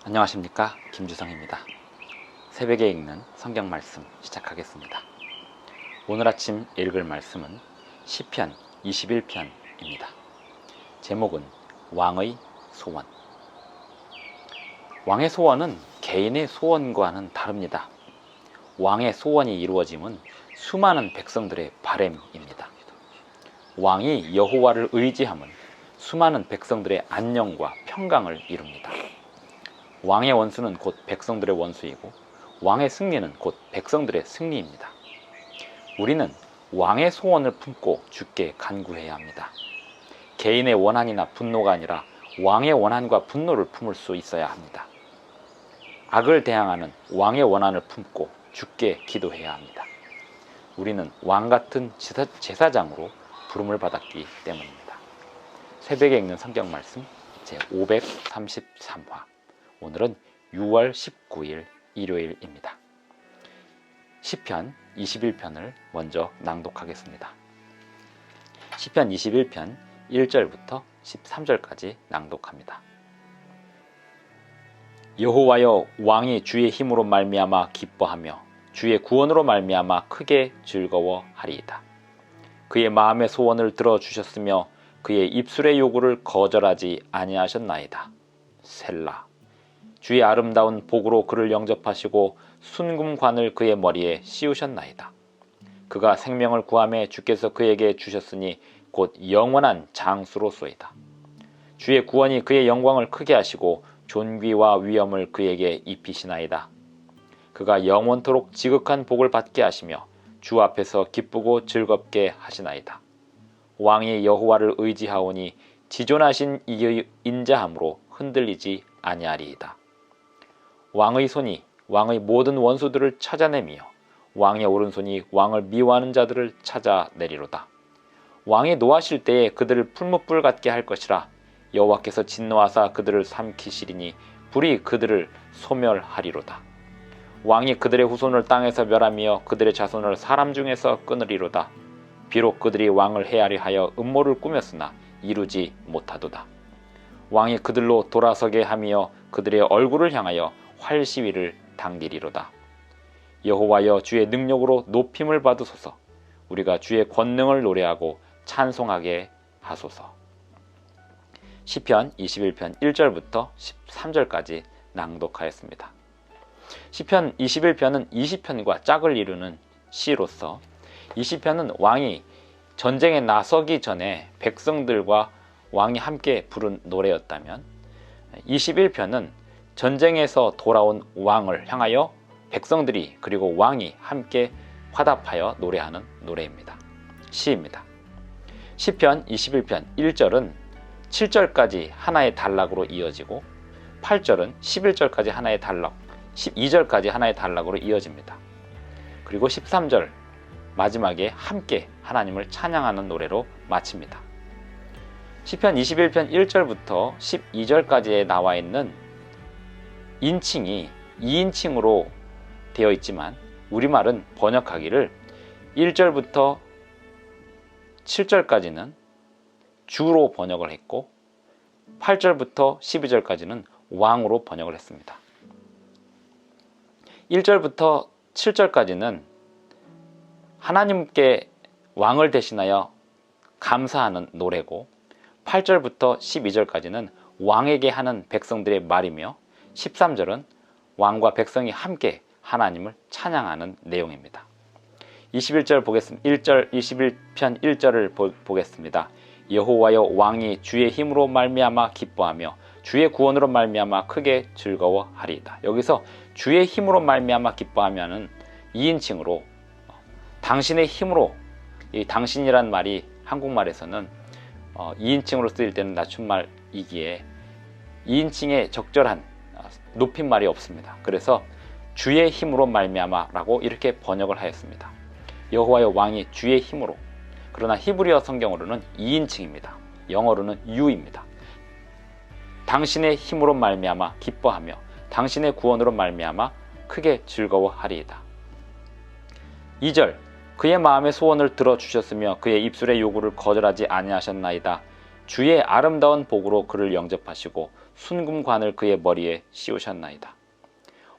안녕하십니까, 김주성입니다. 새벽에 읽는 성경 말씀 시작하겠습니다. 오늘 아침 읽을 말씀은 시편 21편입니다. 제목은 왕의 소원. 왕의 소원은 개인의 소원과는 다릅니다. 왕의 소원이 이루어짐은 수많은 백성들의 바램입니다. 왕이 여호와를 의지함은 수많은 백성들의 안녕과 평강을 이룹니다. 왕의 원수는 곧 백성들의 원수이고 왕의 승리는 곧 백성들의 승리입니다. 우리는 왕의 소원을 품고 주께 간구해야 합니다. 개인의 원한이나 분노가 아니라 왕의 원한과 분노를 품을 수 있어야 합니다. 악을 대항하는 왕의 원한을 품고 주께 기도해야 합니다. 우리는 왕같은 제사장으로 부름을 받았기 때문입니다. 새벽에 읽는 성경 말씀 제533화. 오늘은 6월 19일 일요일입니다. 시편 21편을 먼저 낭독하겠습니다. 시편 21편 1절부터 13절까지 낭독합니다. 여호와여, 왕이 주의 힘으로 말미암아 기뻐하며 주의 구원으로 말미암아 크게 즐거워하리이다. 그의 마음의 소원을 들어주셨으며 그의 입술의 요구를 거절하지 아니하셨나이다. 셀라. 주의 아름다운 복으로 그를 영접하시고 순금관을 그의 머리에 씌우셨나이다. 그가 생명을 구하매 주께서 그에게 주셨으니 곧 영원한 장수로소이다. 주의 구원이 그의 영광을 크게 하시고 존귀와 위엄을 그에게 입히시나이다. 그가 영원토록 지극한 복을 받게 하시며 주 앞에서 기쁘고 즐겁게 하시나이다. 왕이 여호와를 의지하오니 지존하신 인자함으로 흔들리지 아니하리이다. 왕의 손이 왕의 모든 원수들을 찾아내며 왕의 오른손이 왕을 미워하는 자들을 찾아내리로다. 왕이 노하실 때에 그들을 풀무불 같게 할 것이라. 여호와께서 진노하사 그들을 삼키시리니 불이 그들을 소멸하리로다. 왕이 그들의 후손을 땅에서 멸하며 그들의 자손을 사람 중에서 끊으리로다. 비록 그들이 왕을 헤아려 하여 음모를 꾸몄으나 이루지 못하도다. 왕이 그들로 돌아서게 하며 그들의 얼굴을 향하여 활시위를 당기리로다. 여호와여, 주의 능력으로 높임을 받으소서. 우리가 주의 권능을 노래하고 찬송하게 하소서. 시편 21편 1절부터 13절까지 낭독하였습니다. 시편 21편은 20편과 짝을 이루는 시로서 이 시편은 왕이 전쟁에 나서기 전에 백성들과 왕이 함께 부른 노래였다면 21편은 전쟁에서 돌아온 왕을 향하여 백성들이 그리고 왕이 함께 화답하여 노래하는 노래입니다. 시입니다. 시편 21편 1절은 7절까지 하나의 단락으로 이어지고 8절은 11절까지 하나의 단락, 12절까지 하나의 단락으로 이어집니다. 그리고 13절 마지막에 함께 하나님을 찬양하는 노래로 마칩니다. 시편 21편 1절부터 12절까지에 나와 있는 인칭이 2인칭으로 되어 있지만 우리말은 번역하기를 1절부터 7절까지는 주로 번역을 했고 8절부터 12절까지는 왕으로 번역을 했습니다. 1절부터 7절까지는 하나님께 왕을 대신하여 감사하는 노래고 8절부터 12절까지는 왕에게 하는 백성들의 말이며 13절은 왕과 백성이 함께 하나님을 찬양하는 내용입니다. 21절 보겠습니다. 21편 1절을 보겠습니다. 여호와여, 왕이 주의 힘으로 말미암아 기뻐하며 주의 구원으로 말미암아 크게 즐거워하리이다. 여기서 주의 힘으로 말미암아 기뻐하면은 2인칭으로 당신의 힘으로, 이 당신이란 말이 한국말에서는 2인칭으로 쓰일 때는 낮춤말이기에 2인칭의 적절한 높임말이 없습니다. 그래서 주의 힘으로 말미암아 라고 이렇게 번역을 하였습니다. 여호와의 왕이 주의 힘으로. 그러나 히브리어 성경으로는 2인칭입니다. 영어로는 you입니다. 당신의 힘으로 말미암아 기뻐하며 당신의 구원으로 말미암아 크게 즐거워하리이다. 2절, 그의 마음의 소원을 들어주셨으며 그의 입술의 요구를 거절하지 아니하셨나이다. 주의 아름다운 복으로 그를 영접하시고 순금관을 그의 머리에 씌우셨나이다.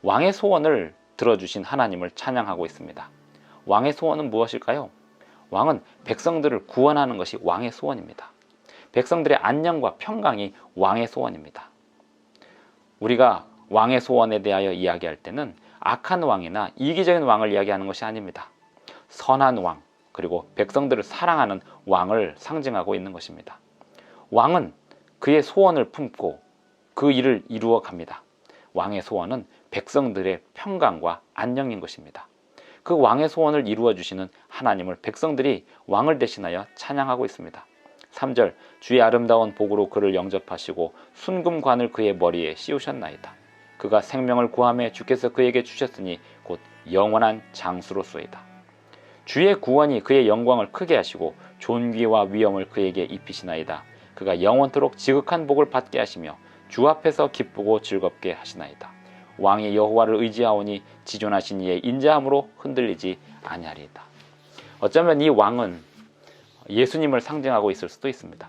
왕의 소원을 들어주신 하나님을 찬양하고 있습니다. 왕의 소원은 무엇일까요? 왕은 백성들을 구원하는 것이 왕의 소원입니다. 백성들의 안녕과 평강이 왕의 소원입니다. 우리가 왕의 소원에 대하여 이야기할 때는 악한 왕이나 이기적인 왕을 이야기하는 것이 아닙니다. 선한 왕, 그리고 백성들을 사랑하는 왕을 상징하고 있는 것입니다. 왕은 그의 소원을 품고 그 일을 이루어 갑니다. 왕의 소원은 백성들의 평강과 안녕인 것입니다. 그 왕의 소원을 이루어 주시는 하나님을 백성들이 왕을 대신하여 찬양하고 있습니다. 3절, 주의 아름다운 복으로 그를 영접하시고 순금관을 그의 머리에 씌우셨나이다. 그가 생명을 구하며 주께서 그에게 주셨으니 곧 영원한 장수로소이다. 주의 구원이 그의 영광을 크게 하시고 존귀와 위엄을 그에게 입히시나이다. 그가 영원토록 지극한 복을 받게 하시며 주 앞에서 기쁘고 즐겁게 하시나이다. 왕이 여호와를 의지하오니 지존하신 이의 인자함으로 흔들리지 아니하리이다. 어쩌면 이 왕은 예수님을 상징하고 있을 수도 있습니다.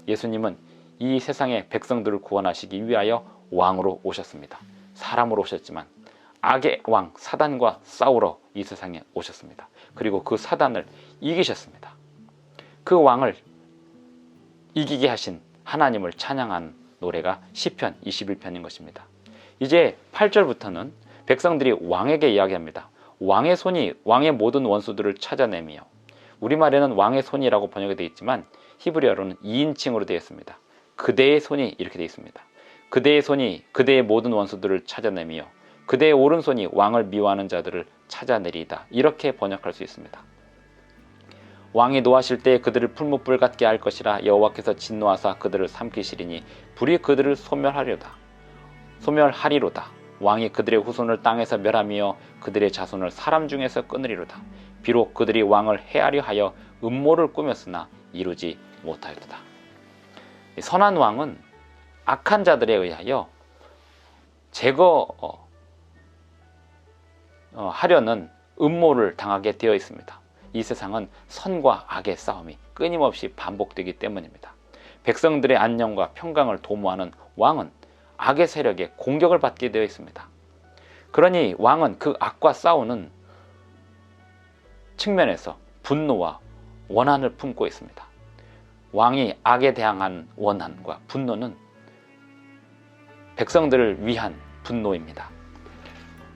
예수님은 이 세상의 백성들을 구원하시기 위하여 왕으로 오셨습니다. 사람으로 오셨지만 악의 왕 사단과 싸우러 이 세상에 오셨습니다. 그리고 그 사단을 이기셨습니다. 그 왕을 이기게 하신 하나님을 찬양한 노래가 시편 21편인 것입니다. 이제 8절부터는 백성들이 왕에게 이야기합니다. 왕의 손이 왕의 모든 원수들을 찾아내며, 우리말에는 왕의 손이라고 번역이 되어 있지만 히브리어로는 2인칭으로 되어 있습니다. 그대의 손이 이렇게 되어 있습니다. 그대의 손이 그대의 모든 원수들을 찾아내며 그대의 오른손이 왕을 미워하는 자들을 찾아내리이다. 이렇게 번역할 수 있습니다. 왕이 노하실 때 그들을 풀무불 같게 할 것이라. 여호와께서 진노하사 그들을 삼키시리니 불이 그들을 소멸하리로다. 왕이 그들의 후손을 땅에서 멸하며 그들의 자손을 사람 중에서 끊으리로다. 비록 그들이 왕을 해하려 하여 음모를 꾸몄으나 이루지 못하였도다. 선한 왕은 악한 자들에 의하여 하려는 음모를 당하게 되어 있습니다. 이 세상은 선과 악의 싸움이 끊임없이 반복되기 때문입니다. 백성들의 안녕과 평강을 도모하는 왕은 악의 세력에 공격을 받게 되어 있습니다. 그러니 왕은 그 악과 싸우는 측면에서 분노와 원한을 품고 있습니다. 왕이 악에 대항한 원한과 분노는 백성들을 위한 분노입니다.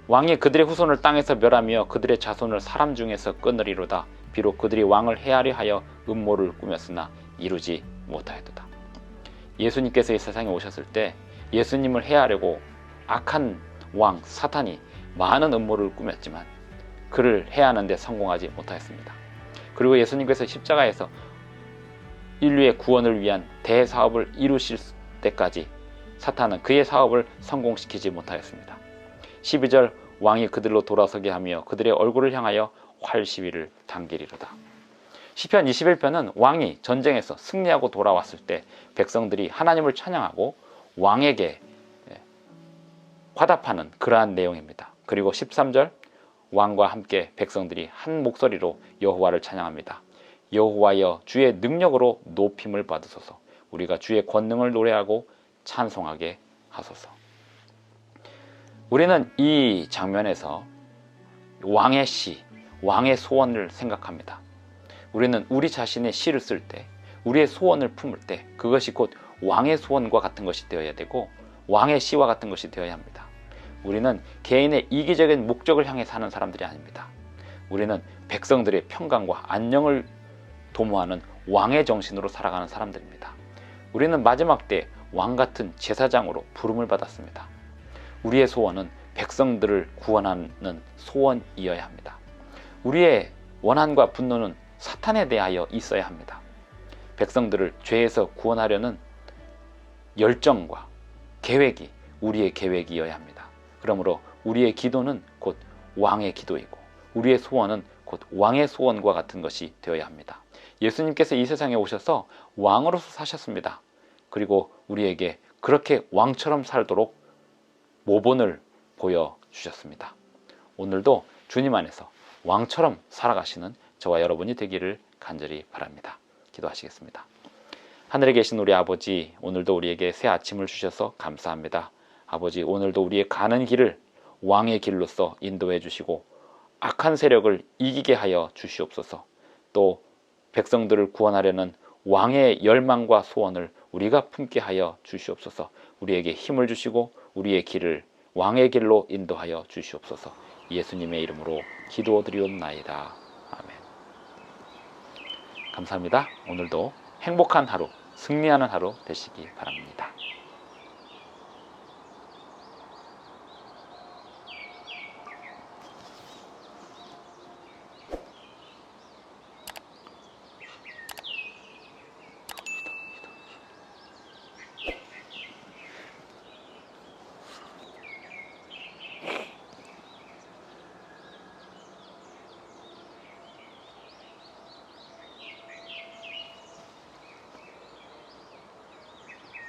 왕이 그들의 후손을 땅에서 멸하며 그들의 자손을 사람 중에서 끊으리로다. 비록 그들이 왕을 해하려 하여 음모를 꾸몄으나 이루지 못하였도다. 예수님께서 이 세상에 오셨을 때 예수님을 해하려고 악한 왕 사탄이 많은 음모를 꾸몄지만 그를 해하는 데 성공하지 못하였습니다. 그리고 예수님께서 십자가에서 인류의 구원을 위한 대사업을 이루실 때까지 사탄은 그의 사업을 성공시키지 못하였습니다. 12절, 왕이 그들로 돌아서게 하며 그들의 얼굴을 향하여 활시위를 당기리로다. 시편 21편은 왕이 전쟁에서 승리하고 돌아왔을 때 백성들이 하나님을 찬양하고 왕에게 화답하는 그러한 내용입니다. 그리고 13절, 왕과 함께 백성들이 한 목소리로 여호와를 찬양합니다. 여호와여, 주의 능력으로 높임을 받으소서. 우리가 주의 권능을 노래하고 찬송하게 하소서. 우리는 이 장면에서 왕의 시, 왕의 소원을 생각합니다. 우리는 우리 자신의 시를 쓸 때, 우리의 소원을 품을 때 그것이 곧 왕의 소원과 같은 것이 되어야 되고 왕의 시와 같은 것이 되어야 합니다. 우리는 개인의 이기적인 목적을 향해 사는 사람들이 아닙니다. 우리는 백성들의 평강과 안녕을 도모하는 왕의 정신으로 살아가는 사람들입니다. 우리는 마지막 때 왕같은 제사장으로 부름을 받았습니다. 우리의 소원은 백성들을 구원하는 소원이어야 합니다. 우리의 원한과 분노는 사탄에 대하여 있어야 합니다. 백성들을 죄에서 구원하려는 열정과 계획이 우리의 계획이어야 합니다. 그러므로 우리의 기도는 곧 왕의 기도이고 우리의 소원은 곧 왕의 소원과 같은 것이 되어야 합니다. 예수님께서 이 세상에 오셔서 왕으로서 사셨습니다. 그리고 우리에게 그렇게 왕처럼 살도록 모본을 보여주셨습니다. 오늘도 주님 안에서 왕처럼 살아가시는 저와 여러분이 되기를 간절히 바랍니다. 기도하시겠습니다. 하늘에 계신 우리 아버지, 오늘도 우리에게 새 아침을 주셔서 감사합니다. 아버지, 오늘도 우리의 가는 길을 왕의 길로서 인도해 주시고 악한 세력을 이기게 하여 주시옵소서. 또 백성들을 구원하려는 왕의 열망과 소원을 우리가 품게 하여 주시옵소서. 우리에게 힘을 주시고 우리의 길을 왕의 길로 인도하여 주시옵소서. 예수님의 이름으로 기도드리옵나이다. 아멘. 감사합니다. 오늘도 행복한 하루, 승리하는 하루 되시기 바랍니다.